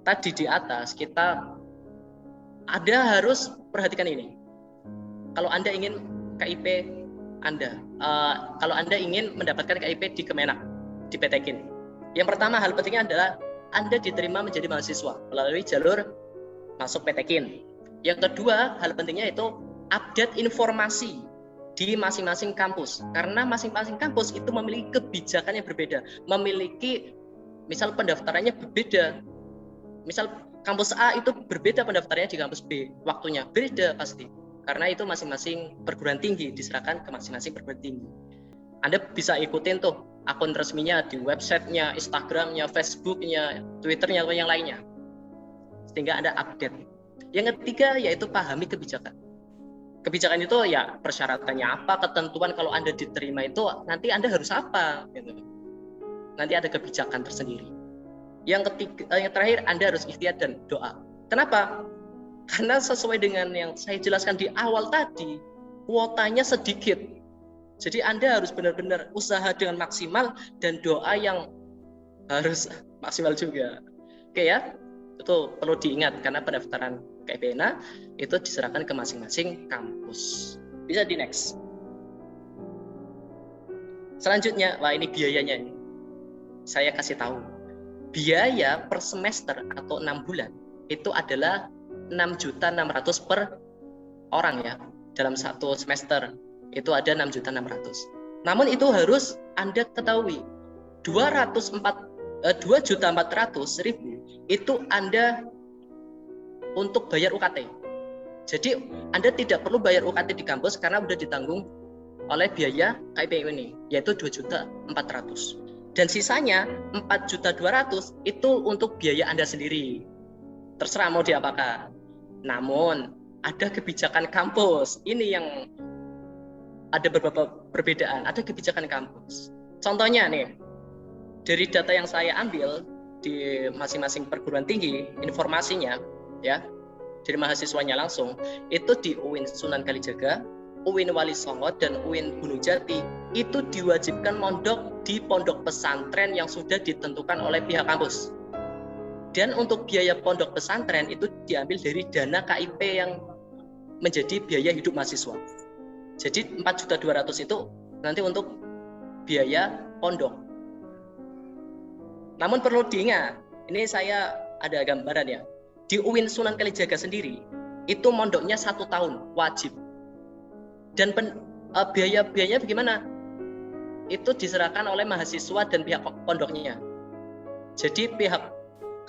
tadi di atas, Anda harus perhatikan ini. Kalau Anda ingin KIP Anda, kalau Anda ingin mendapatkan KIP di Kemenak, di PTKIN, yang pertama hal pentingnya adalah Anda diterima menjadi mahasiswa melalui jalur masuk PTKIN. Yang kedua hal pentingnya itu update informasi di masing-masing kampus, karena masing-masing kampus itu memiliki kebijakan yang berbeda, memiliki misal pendaftarannya berbeda. Misal kampus A itu berbeda pendaftarannya di kampus B, waktunya beda pasti. Karena itu masing-masing perguruan tinggi diserahkan ke masing-masing perguruan tinggi. Anda bisa ikutin tuh akun resminya di websitenya, Instagramnya, Facebooknya, Twitternya, atau yang lainnya. Sehingga Anda update. Yang ketiga yaitu pahami kebijakan. Kebijakan itu ya persyaratannya apa, ketentuan kalau Anda diterima itu nanti Anda harus apa. Gitu. Nanti ada kebijakan tersendiri. Yang terakhir Anda harus ikhtiar dan doa. Kenapa? Karena sesuai dengan yang saya jelaskan di awal tadi, kuotanya sedikit. Jadi Anda harus benar-benar usaha dengan maksimal dan doa yang harus maksimal juga. Oke ya, itu perlu diingat karena pendaftaran KIPNA itu diserahkan ke masing-masing kampus. Bisa di next. Selanjutnya, wah ini biayanya. saya kasih tahu. Biaya per semester atau 6 bulan itu adalah 6.600.000 per orang ya. Dalam satu semester itu ada 6.600.000. Namun itu harus Anda ketahui 2.400.000 itu Anda untuk bayar UKT. Jadi Anda tidak perlu bayar UKT di kampus karena sudah ditanggung oleh biaya KIP ini, yaitu 2.400.000. Dan sisanya 4.200.000 itu untuk biaya Anda sendiri. Terserah mau diapakan. Namun ada kebijakan kampus. Ini yang ada beberapa perbedaan. Ada kebijakan kampus. Contohnya nih, dari data yang saya ambil di masing-masing perguruan tinggi, informasinya ya, dari mahasiswanya langsung, itu di UIN Sunan Kalijaga, UIN Wali Songo, dan UIN Gunung Jati itu diwajibkan mondok di pondok pesantren yang sudah ditentukan oleh pihak kampus. Dan untuk biaya pondok pesantren itu diambil dari dana KIP yang menjadi biaya hidup mahasiswa. Jadi 4.200.000 itu nanti untuk biaya pondok. Namun perlu diingat, ini saya ada gambaran ya. Di UIN Sunan Kalijaga sendiri itu mondoknya 1 tahun wajib. Dan biaya-biayanya bagaimana? Itu diserahkan oleh mahasiswa dan pihak pondoknya. Jadi pihak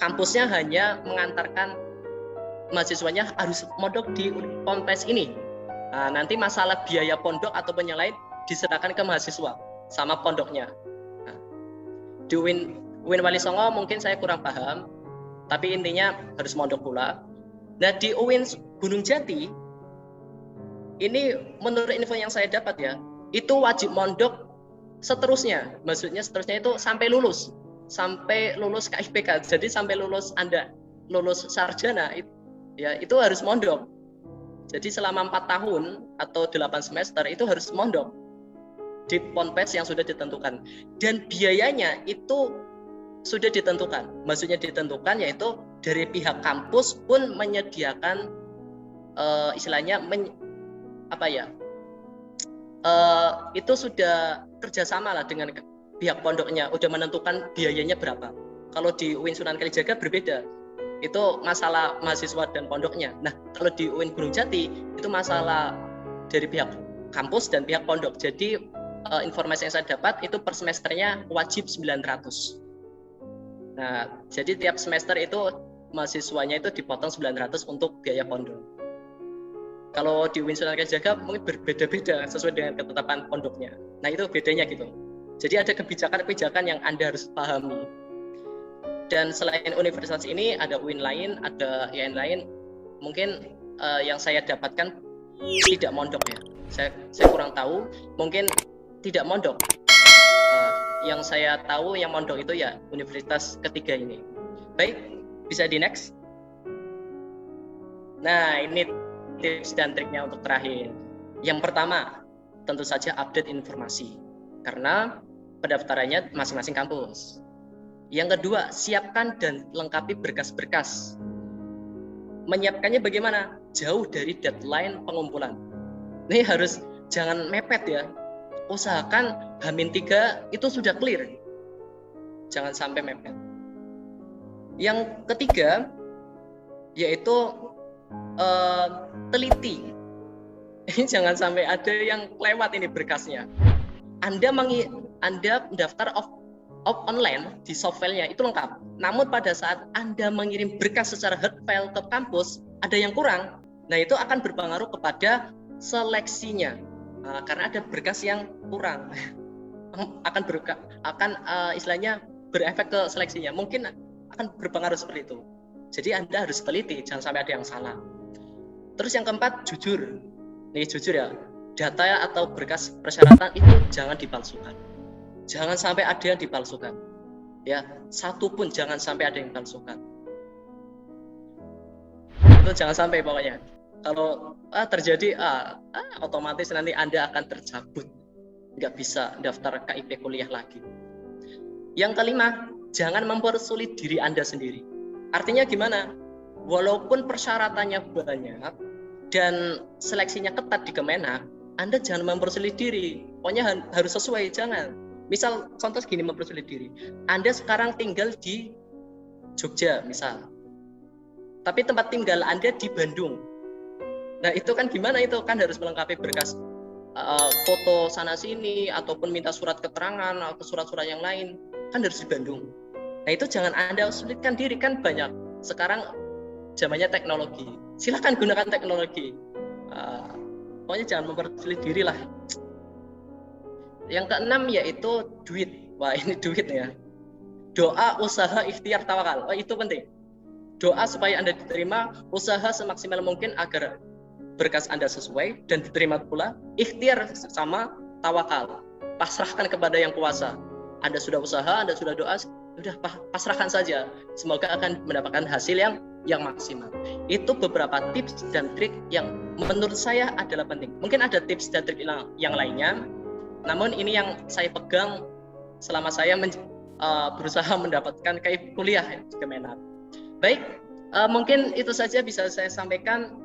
kampusnya hanya mengantarkan mahasiswanya harus mondok di ponpes ini. Nah, nanti masalah biaya pondok ataupun yang lain diserahkan ke mahasiswa sama pondoknya. Nah, di UIN Wali Songo mungkin saya kurang paham, tapi intinya harus mondok pula. Nah, di UIN Gunung Jati ini menurut info yang saya dapat ya, itu wajib mondok seterusnya. Maksudnya seterusnya itu sampai lulus KIPK. Jadi sampai Anda lulus sarjana ya, itu harus mondok. Jadi selama 4 tahun atau 8 semester itu harus mondok di ponpes yang sudah ditentukan. Dan biayanya itu sudah ditentukan. Maksudnya ditentukan yaitu dari pihak kampus pun menyediakan istilahnya itu sudah kerjasama lah dengan pihak pondoknya, udah menentukan biayanya berapa. Kalau di UIN Sunan Kalijaga berbeda, itu masalah mahasiswa dan pondoknya. Nah, kalau di UIN Gunung Jati itu masalah dari pihak kampus dan pihak pondok. Jadi informasi yang saya dapat itu per semesternya wajib 900. Nah, jadi tiap semester itu mahasiswanya itu dipotong 900 untuk biaya pondok. Kalau di UIN Sunan Kalijaga mungkin berbeda-beda sesuai dengan ketetapan pondoknya. Nah, itu bedanya gitu. Jadi ada kebijakan-kebijakan yang Anda harus pahami. Dan selain universitas ini ada UIN lain, ada yang lain. Mungkin yang saya dapatkan tidak mondok ya. Saya kurang tahu, mungkin tidak mondok. Yang saya tahu yang mondok itu ya universitas ketiga ini. Baik, bisa di next. Nah, ini tips dan triknya untuk terakhir. Yang pertama, tentu saja update informasi karena pendaftarannya masing-masing kampus. Yang kedua, siapkan dan lengkapi berkas-berkas. Menyiapkannya bagaimana? Jauh dari deadline pengumpulan. Ini harus jangan mepet ya. Usahakan H-3 itu sudah clear. Jangan sampai mepet. Yang ketiga yaitu teliti. Jangan sampai ada yang lewat ini berkasnya. Anda mendaftar online di soft file-nya itu lengkap. Namun pada saat Anda mengirim berkas secara hard file ke kampus ada yang kurang. Nah, itu akan berpengaruh kepada seleksinya. Karena ada berkas yang kurang akan istilahnya berefek ke seleksinya, mungkin akan berpengaruh seperti itu. Jadi Anda harus teliti, jangan sampai ada yang salah. Terus yang keempat, jujur. Nih jujur ya, data atau berkas persyaratan itu jangan dipalsukan. Jangan sampai ada yang dipalsukan. Ya, satu pun jangan sampai ada yang dipalsukan. Itu jangan sampai pokoknya. Kalau terjadi otomatis nanti Anda akan tercabut, nggak bisa daftar KIP kuliah lagi. Yang kelima, jangan mempersulit diri Anda sendiri. Artinya gimana? Walaupun persyaratannya banyak dan seleksinya ketat di Kemenak, Anda jangan mempersulit diri. Pokoknya harus sesuai, jangan. Misal contoh gini, mempersulit diri. Anda sekarang tinggal di Jogja misal, tapi tempat tinggal Anda di Bandung. Nah itu kan gimana, itu kan harus melengkapi berkas foto sana sini ataupun minta surat keterangan atau surat-surat yang lain, kan harus di Bandung. Nah itu jangan Anda sulitkan diri, kan banyak sekarang zamannya teknologi, silahkan gunakan teknologi. Pokoknya jangan mempersulit diri lah. Yang keenam yaitu duit. Wah ini duit ya. Doa, usaha, ikhtiar, tawakal. Itu penting. Doa supaya Anda diterima, usaha semaksimal mungkin agar berkas Anda sesuai dan diterima pula. Ikhtiar sama tawakal. Pasrahkan kepada yang kuasa. Anda sudah usaha, Anda sudah doa, sudah pasrahkan saja. Semoga akan mendapatkan hasil yang maksimal. Itu beberapa tips dan trik yang menurut saya adalah penting. Mungkin ada tips dan trik yang lainnya, namun ini yang saya pegang selama saya berusaha mendapatkan kuliah di Kemenak. Baik, mungkin itu saja bisa saya sampaikan.